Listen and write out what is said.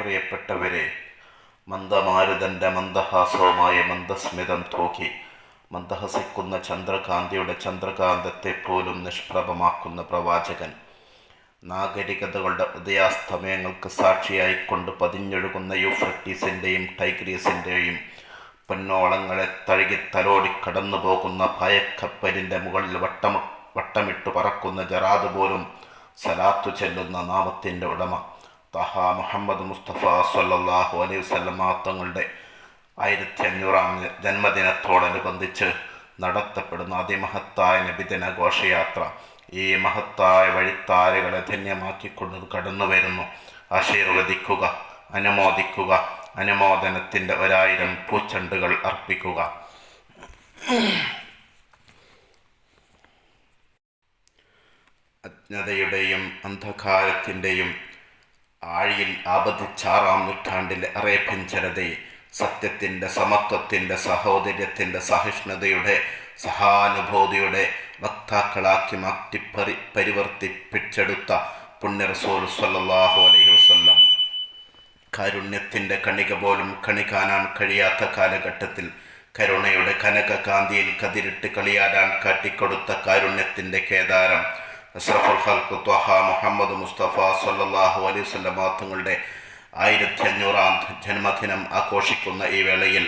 പ്രിയപ്പെട്ടവരെ, മന്ദമാരുതൻ്റെ മന്ദഹാസവുമായ മന്ദസ്മിതം തൂക്കി മന്ദഹസിക്കുന്ന ചന്ദ്രകാന്തിയുടെ ചന്ദ്രകാന്തത്തെപ്പോലും നിഷ്പ്രഭമാക്കുന്ന പ്രവാചകൻ, നാഗരികതകളുടെ ഉദയാസ്തമയങ്ങൾക്ക് സാക്ഷിയായിക്കൊണ്ട് പതിഞ്ഞൊഴുകുന്ന യൂഫ്രട്ടീസിൻ്റെയും ടൈഗ്രീസിൻ്റെയും പൊന്നോളങ്ങളെ തഴുകി തലോടി കടന്നു പോകുന്ന ഭയക്കപ്പലിൻ്റെ മുകളിൽ വട്ടമിട്ട് പറക്കുന്ന ജറാദ് പോലും സലാത്തു ചെല്ലുന്ന നാമത്തിൻ്റെ ഉടമ തഹ മുഹമ്മദ് മുസ്തഫ സല്ലല്ലാഹു അലൈഹി വസല്ലം തങ്ങളുടെ 1500-ാം ജന്മദിനത്തോടനുബന്ധിച്ച് നടത്തപ്പെടുന്ന അതിമഹത്തായ നബിദിന ഘോഷയാത്ര ഈ മഹത്തായ വഴിത്താരകളെ ധന്യമാക്കിക്കൊണ്ട് കടന്നു വരുന്നു. ആശീർവദിക്കുക, അനുമോദിക്കുക, അനുമോദനത്തിൻ്റെ 1000 പൂച്ചെണ്ടുകൾ അർപ്പിക്കുക. അജ്ഞതയുടെയും അന്ധകാരത്തിൻ്റെയും ആഴിയിൽ ആപതിച്ച 6-ാം നൂറ്റാണ്ടിലെ അറേബ്യൻ ജനതയെ സത്യത്തിൻ്റെ, സമത്വത്തിൻ്റെ, സഹോദര്യത്തിൻ്റെ, സഹിഷ്ണുതയുടെ, സഹാനുഭൂതിയുടെ വക്താക്കളാക്കി മാറ്റി പരിവർത്തിപ്പിച്ചെടുത്ത പുണ്യ റസൂൽ സ്വല്ലല്ലാഹു അലൈഹി വസല്ലം കാരുണ്യത്തിൻ്റെ കണിക പോലും കണികാനാൻ കഴിയാത്ത കാലഘട്ടത്തിൽ കരുണയുടെ കനകകാന്തിയിൽ കതിരിട്ട് കളിയാടാൻ കാട്ടിക്കൊടുത്ത കാരുണ്യത്തിൻ്റെ കേദാരം അഷ്റഫുൽ ഖൽഖ് ത്വഹ മുഹമ്മദ് മുസ്തഫ സല്ലല്ലാഹു അലൈഹി വസല്ലം തങ്ങളുടെ 1500-ാം ജന്മദിനം ആഘോഷിക്കുന്ന ഈ വേളയിൽ